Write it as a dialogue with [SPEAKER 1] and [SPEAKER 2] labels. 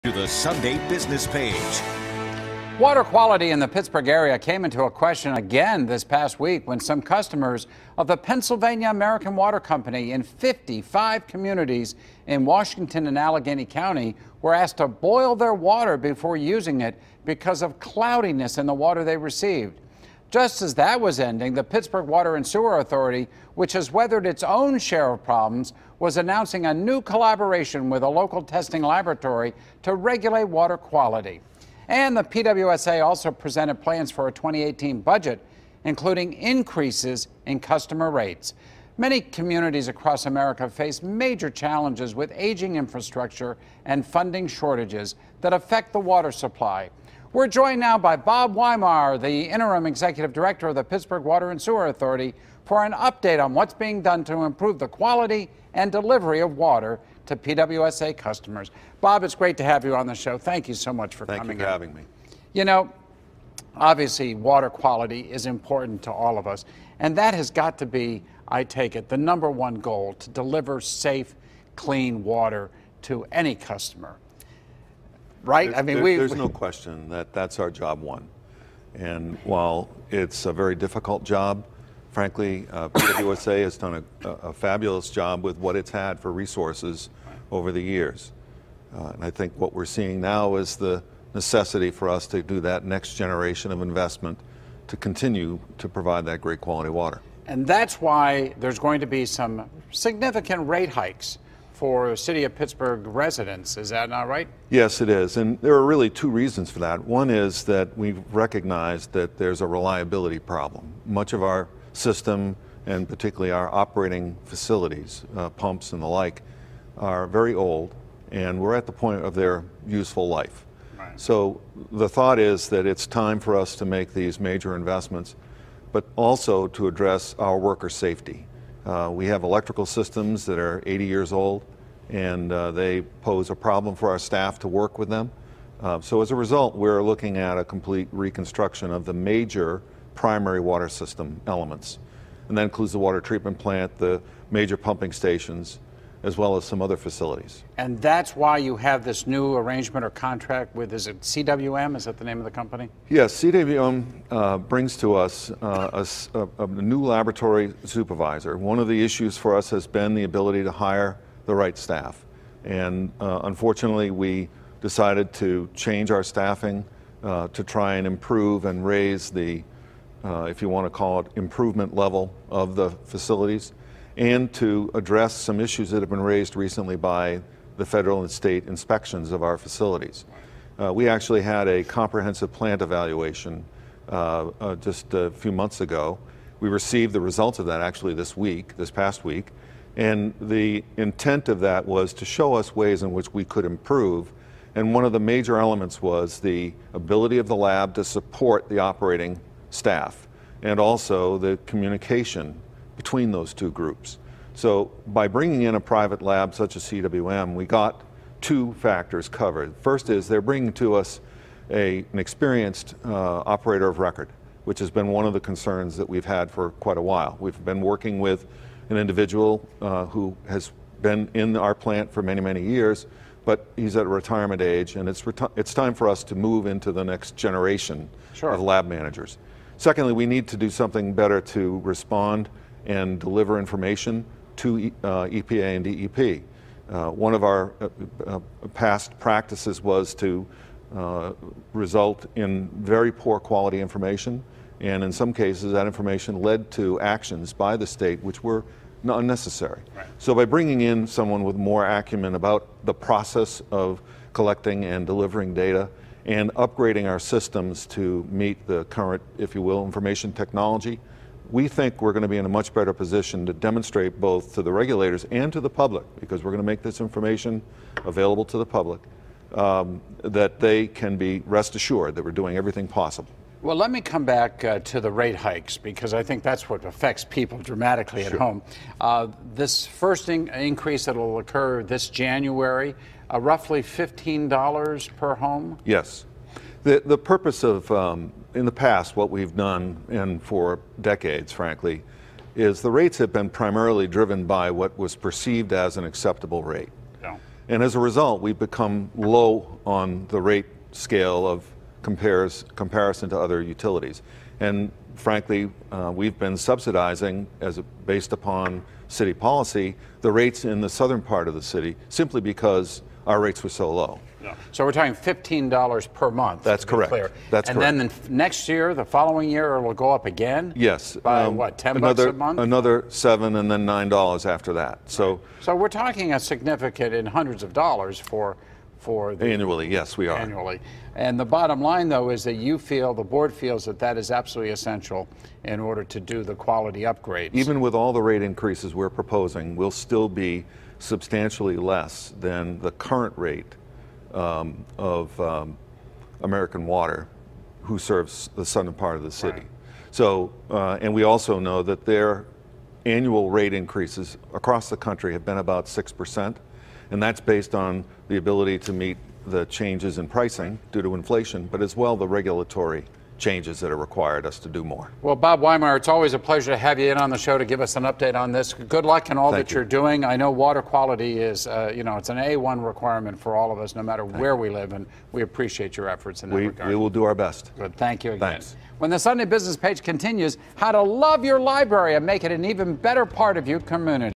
[SPEAKER 1] To the Sunday business page.
[SPEAKER 2] Water quality in the Pittsburgh area came into a question again this past week when some customers of the Pennsylvania American Water Company in 55 communities in Washington and Allegheny County were asked to boil their water before using it because of cloudiness in the water they received. Just as that was ending, the Pittsburgh Water and Sewer Authority, which has weathered its own share of problems, was announcing a new collaboration with a local testing laboratory to regulate water quality. And the PWSA also presented plans for a 2018 budget, including increases in customer rates. Many communities across America face major challenges with aging infrastructure and funding shortages that affect the water supply. We're joined now by Bob Weimar, the interim executive director of the Pittsburgh Water and Sewer Authority, for an update on what's being done to improve the quality and delivery of water to PWSA customers. Bob, it's great to have you on the show. Thank you so much for coming in.
[SPEAKER 3] Thank you for having me.
[SPEAKER 2] You know, obviously water quality is important to all of us, and that has got to be, I take it, the #1 goal, to deliver safe, clean water to any customer. Right?
[SPEAKER 3] There's no question that that's our job one. And while it's a very difficult job, frankly, PWSA has done a fabulous job with what it's had for resources over the years. And I think what we're seeing now is the necessity for us to do that next generation of investment to continue to provide that great quality water.
[SPEAKER 2] And that's why there's going to be some significant rate hikes for City of Pittsburgh residents. Is that not right?
[SPEAKER 3] Yes, it is. And there are really two reasons for that. One is that we've recognized that there's a reliability problem. Much of our system, and particularly our operating facilities, pumps and the like, are very old, and we're at the point of their useful life.
[SPEAKER 2] Right.
[SPEAKER 3] So the thought is that it's time for us to make these major investments, but also to address our worker safety. We have electrical systems that are 80 years old, and they pose a problem for our staff to work with them. So as a result, we're looking at a complete reconstruction of the major primary water system elements. And that includes the water treatment plant, the major pumping stations, as well as some other facilities.
[SPEAKER 2] And that's why you have this new arrangement or contract with, is it CWM? Is that the name of the company?
[SPEAKER 3] Yes, CWM brings to us a new laboratory supervisor. One of the issues for us has been the ability to hire the right staff. And unfortunately, we decided to change our staffing to try and improve and raise the, if you want to call it, improvement level of the facilities, and to address some issues that have been raised recently by the federal and state inspections of our facilities. We actually had a comprehensive plant evaluation just a few months ago. We received the results of that actually this past week, and the intent of that was to show us ways in which we could improve, and one of the major elements was the ability of the lab to support the operating staff, and also the communication between those two groups. So by bringing in a private lab such as CWM, we got two factors covered. First is they're bringing to us an experienced operator of record, which has been one of the concerns that we've had for quite a while. We've been working with an individual who has been in our plant for many, many years, but he's at a retirement age, and it's time for us to move into the next generation of lab managers. Secondly, we need to do something better to respond and deliver information to EPA and DEP. One of our past practices was to result in very poor quality information, and in some cases that information led to actions by the state which were unnecessary. Right. So by bringing in someone with more acumen about the process of collecting and delivering data and upgrading our systems to meet the current, if you will, information technology, we think we're going to be in a much better position to demonstrate both to the regulators and to the public, because we're going to make this information available to the public, that they can be rest assured that we're doing everything possible.
[SPEAKER 2] Well, let me come back to the rate hikes, because I think that's what affects people dramatically at home. This first increase that will occur this January, roughly $15 per home?
[SPEAKER 3] Yes. The purpose of, in the past, what we've done, and for decades, frankly, is the rates have been primarily driven by what was perceived as an acceptable rate.
[SPEAKER 2] Yeah.
[SPEAKER 3] And as a result, we've become low on the rate scale of comparison to other utilities. And frankly, we've been subsidizing, based upon city policy, the rates in the southern part of the city simply because our rates were so low.
[SPEAKER 2] Yeah. So we're talking $15 per month.
[SPEAKER 3] That's correct. That's
[SPEAKER 2] and
[SPEAKER 3] correct.
[SPEAKER 2] Then next year, the following year, it'll go up again?
[SPEAKER 3] Yes.
[SPEAKER 2] By what, $10 a month?
[SPEAKER 3] Another $7 and then $9 after that. So
[SPEAKER 2] we're talking a significant in hundreds of dollars for the
[SPEAKER 3] annually, yes, we are.
[SPEAKER 2] Annually. And the bottom line, though, is that the board feels that that is absolutely essential in order to do the quality upgrades.
[SPEAKER 3] Even with all the rate increases we're proposing, we'll still be substantially less than the current rate of American Water, who serves the southern part of the city.
[SPEAKER 2] Right.
[SPEAKER 3] So, and we also know that their annual rate increases across the country have been about 6%, and that's based on the ability to meet the changes in pricing due to inflation, but as well the regulatory changes that are required us to do more.
[SPEAKER 2] Well, Bob Weimar, it's always a pleasure to have you in on the show to give us an update on this. Good luck in all that you're doing. I know water quality is, it's an A1 requirement for all of us, no matter where we live, and we appreciate your efforts in that regard.
[SPEAKER 3] We will do our best.
[SPEAKER 2] Good. Thank you again.
[SPEAKER 3] Thanks.
[SPEAKER 2] When the Sunday Business page continues, how to love your library and make it an even better part of your community.